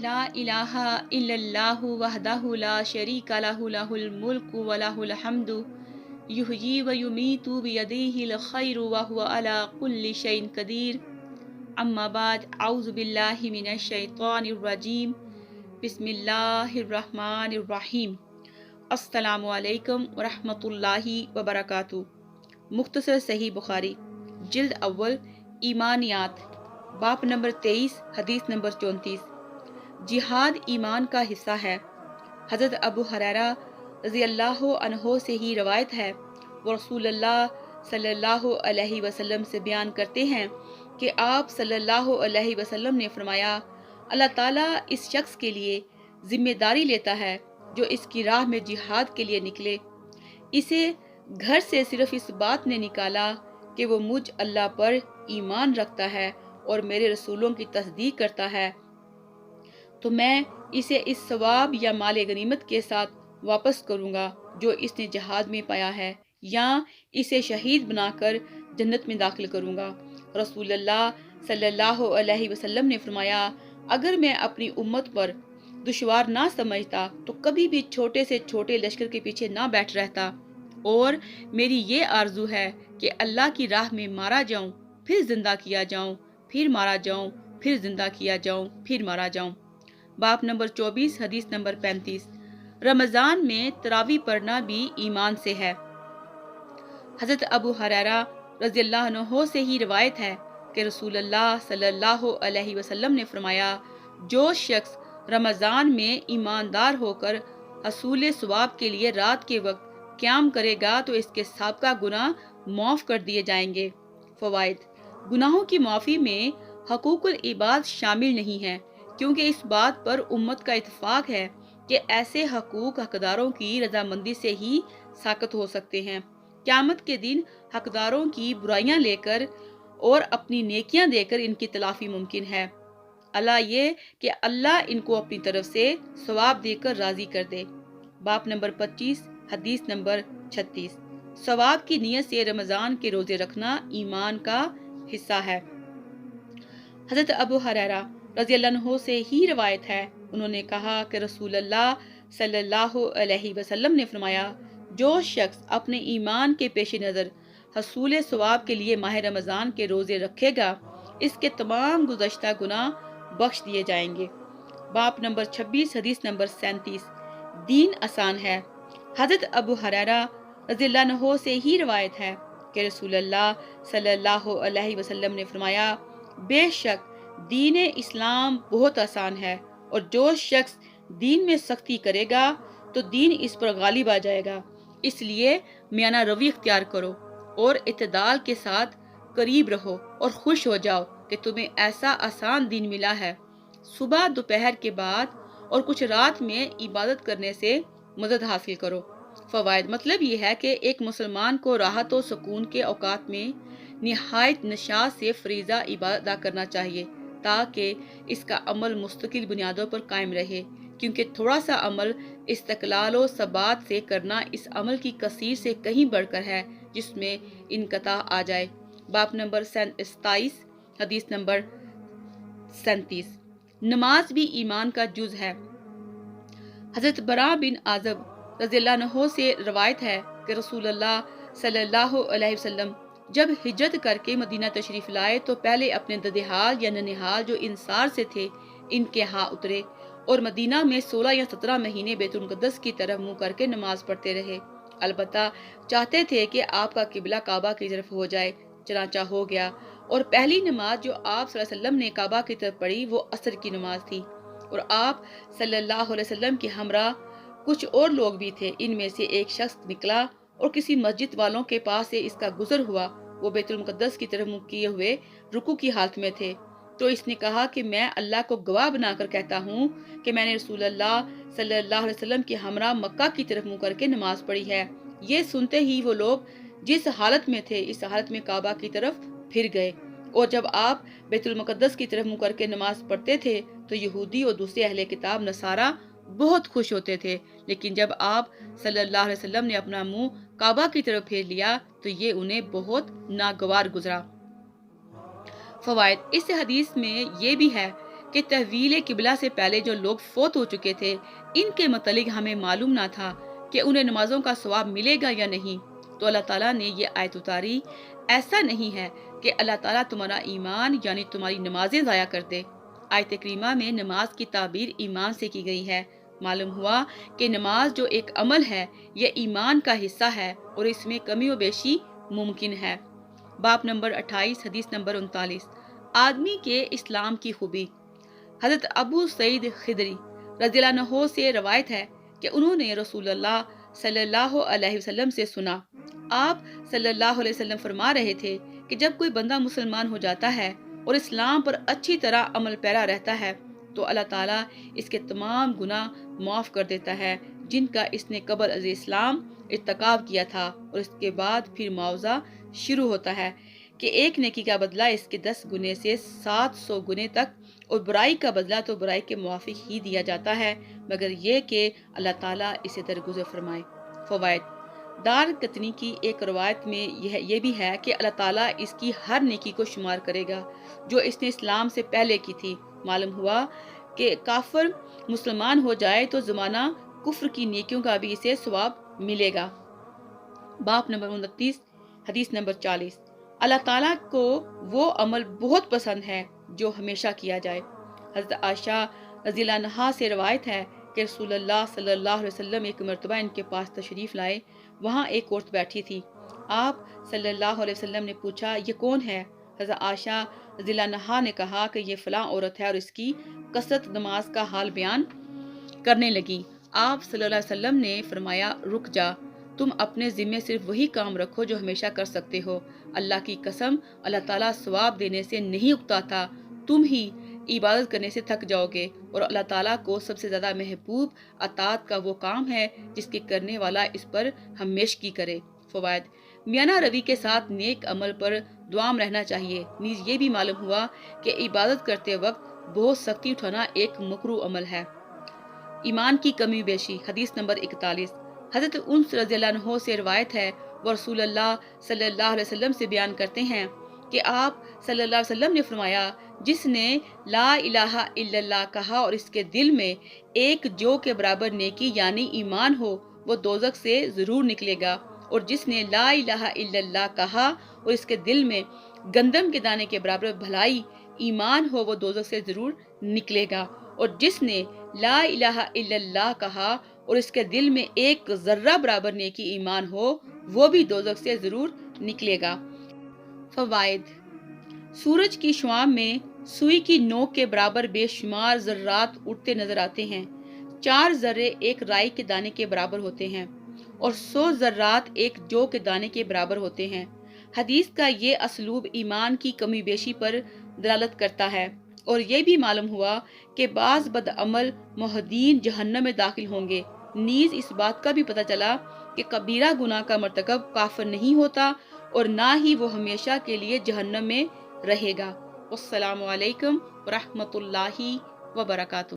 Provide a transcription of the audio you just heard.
ला इलाहा इल्लल्लाहु वहदहु ला शरीका लहु लहुल मुल्कु व लहुल हम्दु युहयी व युमीतु बियदिहिल खैरु व हुवा अला कुल्लि शैइन कदीर। अम्मा बाद औज़ु बिल्लाहि मिनश शैतानिर रजीम। बिस्मिल्लाहिर रहमानिर रहीम। अस्सलामु अलैकुम व रहमतुल्लाहि व बरकातुहू। मुख्तसर सही बुखारी जिल्द अव्वल ईमानियात बाप नंबर 23 हदीस नंबर 34। जिहाद ईमान का हिस्सा है। हज़रत अबू हुरैरा रज़ी अल्लाह अन्हो से ही रवायत है, वो रसूलुल्लाह सल्लल्लाहु अलैहि वसल्लम से बयान करते हैं कि आप सल्लल्लाहु अलैहि वसल्लम ने फरमाया, अल्लाह ताला इस शख्स के लिए जिम्मेदारी लेता है जो इसकी राह में जिहाद के लिए निकले। इसे घर से सिर्फ इस बात ने निकाला कि वो मुझ अल्लाह पर ईमान रखता है और मेरे रसूलों की तस्दीक करता है, तो मैं इसे इस सवाब या माले गनीमत के साथ वापस करूंगा जो इसने जहाद में पाया है, या इसे शहीद बनाकर जन्नत में दाखिल करूंगा। रसूलुल्लाह सल्लल्लाहु अलैहि वसल्लम ने फरमाया, अगर मैं अपनी उम्मत पर दुश्वार ना समझता तो कभी भी छोटे से छोटे लश्कर के पीछे ना बैठ रहता, और मेरी ये आरजू है कि अल्लाह की राह में मारा जाऊं, फिर जिंदा किया जाऊं, फिर मारा जाऊं, फिर जिंदा किया जाऊं, फिर मारा जाऊं। बाप नंबर 24 हदीस नंबर 35। रमज़ान में तरावी पढ़ना भी ईमान से है। हज़रत अबू हुरैरा रज़ियल्लाहु अन्हु से ही रवायत है कि रसूलुल्लाह सल्लल्लाहु अलैहि वसल्लम ने फरमाया, जो शख्स रमज़ान में ईमानदार होकर हसूल सवाब के लिए रात के वक्त क़याम करेगा तो इसके साबका गुनाह माफ़ कर दिए जाएंगे। फ़वाइद। गुनाहों की माफ़ी में हकूकुल इबाद शामिल नहीं है, क्योंकि इस बात पर उम्मत का इत्तेफाक है कि ऐसे हकूक हकदारों की रजामंदी से ही साकत हो सकते हैं। क़यामत के दिन हकदारों की बुराइयां लेकर और अपनी नेकियां देकर इनकी तलाफी मुमकिन है। अल्लाह ये कि अल्लाह इनको अपनी तरफ से सवाब देकर राजी कर दे। बाप नंबर 25 हदीस नंबर 36। सवाब की नीयत से रमज़ान के रोजे रखना ईमान का हिस्सा है। हज़रत अबू हुरैरा रज़ियल्लाहु अन्हु से ही रवायत है, उन्होंने कहा कि रसूलुल्लाह सल्लल्लाहु अलैहि वसल्लम ने फरमाया, जो शख्स अपने ईमान के पेश नज़र हसूल सवाब के लिए माह रमज़ान के रोज़े रखेगा, इसके तमाम गुज़श्ता गुनाह बख्श दिए जाएंगे। बाप नंबर 26 हदीस नंबर 37। दीन आसान है। हज़रत अबू हुरैरा रज़ियल्लाहु अन्हु से ही रवायत है कि रसूलुल्लाह सल्लल्लाहु अलैहि वसल्लम ने फरमाया, बेशक दीन इस्लाम बहुत आसान है, और जो शख्स दीन में सख्ती करेगा तो दीन इस पर गालिब आ जाएगा। इसलिए मियाना रवि इख्तियार करो और इत्तेदाल के साथ करीब रहो और खुश हो जाओ कि तुम्हें ऐसा आसान दीन मिला है। सुबह दोपहर के बाद और कुछ रात में इबादत करने से मदद हासिल करो। फ़वाइद। मतलब ये है कि एक मुसलमान को राहत और सुकून के औकात में निहायत नशात से फरीज़ा इबादत अदा करना चाहिए, ताकि इसका अमल मुस्तकिल बुनियादों पर कायम रहे, क्योंकि थोड़ा सा अमल इस्तक़लाल और सबात से करना इस अमल की कसीर से कहीं बढ़कर है जिसमें इनकता आ जाए। बाप नंबर 27 हदीस नंबर 37। नमाज भी ईमान का जुज़ है। हज़रत बरा बिन आज़ब रज़ियल्लाहु अन्हु से रवायत है कि रसूलुल्लाह सल्लल्लाहु अलैहि वसल्लम जब हिजरत करके मदीना तशरीफ लाए तो पहले अपने ददेहाल या ननिहाल जो इंसार से थे इनके यहाँ उतरे और मदीना में 16 या 17 महीने बैतुल मुक़द्दस की तरफ मुंह करके नमाज पढ़ते रहे। अलबत्ता चाहते थे कि आपका किबला काबा की तरफ हो जाए, चनाचा हो गया, और पहली नमाज जो आप सल्लल्लाहु अलैहि वसल्लम ने काबा की तरफ पढ़ी वो असर की नमाज थी, और आप सल्लल्लाहु अलैहि वसल्लम के हमरा कुछ और लोग भी थे। इनमें से एक शख्स निकला और किसी मस्जिद वालों के पास से इसका गुजर हुआ। वो बैतुल मुक़द्दस की तरफ मुँह किए हुए रुकू की हालत में थे, तो इसने कहा कि मैं अल्लाह को गवाह बनाकर कहता हूँ कि मैंने रसूलुल्लाह सल्लल्लाहु अलैहि वसल्लम के हमरा मक्का की तरफ मुँह करके नमाज पढ़ी है। ये सुनते ही वो लोग जिस हालत में थे इस हालत में काबा की तरफ फिर गए, और जब आप बैतुल मुक़द्दस की तरफ मुँह करके नमाज पढ़ते थे तो यहूदी और दूसरे अहले किताब नसारा बहुत खुश होते थे, लेकिन जब आप सल्लल्लाहु अलैहि वसल्लम ने अपना मुंह काबा की तरफ फेर लिया तो ये उन्हें बहुत नागवार गुजरा। फ़वाइद। इस हदीस में ये भी है کہ تحویل قبلہ سے پہلے جو لوگ فوت ہو چکے تھے ان کے متعلق ہمیں معلوم نہ تھا کہ انہیں نمازوں کا ثواب ملے گا یا نہیں، تو اللہ تعالیٰ نے یہ آیت اتاری، ایسا نہیں ہے کہ اللہ تعالیٰ تمہارا ایمان یعنی تمہاری نمازیں ضائع کر دے۔ آیت کریمہ میں نماز کی تعبیر ایمان سے کی گئی ہے۔ معلوم ہوا کہ نماز جو ایک عمل ہے یہ ایمان کا حصہ ہے اور اس میں کمی و بیشی ممکن ہے۔ باب نمبر 28، حدیث نمبر 39، آدمی کے اسلام کی خوبی۔ حضرت ابو سعید خدری رضی اللہ عنہ سے روایت ہے کہ انہوں نے رسول اللہ صلی اللہ علیہ وسلم سے سنا، آپ صلی اللہ علیہ وسلم فرما رہے تھے کہ جب کوئی بندہ مسلمان ہو جاتا ہے اور اسلام پر اچھی طرح عمل پیرا رہتا ہے تو اللہ تعالیٰ اس کے تمام گناہ معاف کر دیتا ہے جن کا اس نے قبل از اسلام ارتکاب کیا تھا، اور اس کے بعد پھر معاوضہ شروع ہوتا ہے کہ ایک نیکی کا بدلہ اس کے 10 گنے سے 700 گنے تک، اور برائی کا بدلہ تو برائی کے موافق ہی دیا جاتا ہے مگر یہ کہ اللہ تعالیٰ اسے درگزر فرمائے۔ فوائد: دار قطنی کی ایک روایت میں یہ بھی ہے کہ اللہ تعالیٰ اس کی ہر نیکی کو شمار کرے گا جو اس نے اسلام سے پہلے کی تھی۔ معلوم ہوا کہ کافر مسلمان ہو جائے تو زمانہ کفر کی نیکیوں کا بھی اسے ثواب ملے گا۔ باب نمبر 29، حدیث نمبر 40، اللہ تعالیٰ کو وہ عمل بہت پسند ہے جو ہمیشہ کیا جائے۔ حضرت عائشہ رضی اللہ عنہا سے روایت ہے کہ رسول اللہ صلی اللہ علیہ وسلم ایک مرتبہ ان کے پاس تشریف لائے، وہاں ایک عورت بیٹھی تھی۔ آپ صلی اللہ علیہ وسلم نے پوچھا، یہ کون ہے؟ حضرت عائشہ رضی اللہ عنہا نے کہا کہ یہ فلاں عورت ہے، اور اس کی کثرت نماز کا حال بیان کرنے لگی۔ آپ صلی اللہ علیہ وسلم نے فرمایا، رک جا، تم اپنے ذمے صرف وہی کام رکھو جو ہمیشہ کر سکتے ہو، اللہ کی قسم اللہ تعالیٰ ثواب دینے سے نہیں اکتاتا، تم ہی عبادت کرنے سے تھک جاؤ گے، اور اللہ تعالیٰ کو سب سے زیادہ محبوب اطاعت کا وہ کام ہے جس کے کرنے والا اس پر ہمیشگی کرے۔ فوائد: میانہ روی کے ساتھ نیک عمل پر دوام رہنا چاہیے۔ نیز یہ بھی معلوم ہوا کہ عبادت کرتے وقت بہت سختی اٹھانا ایک مکروہ عمل ہے۔ ایمان کی کمی بیشی۔ حدیث نمبر 41، حضرت انس رضی اللہ عنہ سے روایت ہے، وہ رسول اللہ صلی اللہ علیہ وسلم سے بیان کرتے ہیں کہ آپ صلی اللہ علیہ وسلم نے فرمایا، جس نے لا الہ الا اللہ کہا اور اس کے دل میں ایک جو کے برابر نیکی یعنی ایمان ہو، وہ دوزخ سے ضرور نکلے گا، اور جس نے لا الہ الا اللہ کہا اور اس کے دل میں گندم کے دانے کے برابر بھلائی ایمان ہو، وہ دوزخ سے ضرور نکلے گا، اور جس نے لا الہ الا اللہ کہا اور اس کے دل میں ایک ذرہ برابر نیکی ایمان ہو، وہ بھی دوزخ سے ضرور نکلے گا۔ فوائد: سورج کی شعاع میں سوئی کی نوک کے برابر بے شمار ذرات اڑتے نظر آتے ہیں۔ 4 ذرے ایک رائی کے دانے کے برابر ہوتے ہیں اور 100 ذرات ایک جو کے دانے کے برابر ہوتے ہیں۔ حدیث کا یہ اسلوب ایمان کی کمی بیشی پر دلالت کرتا ہے، اور یہ بھی معلوم ہوا کہ بعض بدعمل موحدین جہنم میں داخل ہوں گے۔ نیز اس بات کا بھی پتہ چلا کہ کبیرہ گناہ کا مرتکب کافر نہیں ہوتا اور نہ ہی وہ ہمیشہ کے لیے جہنم میں رہے گا۔ السلام علیکم ورحمۃ اللہ وبرکاتہ۔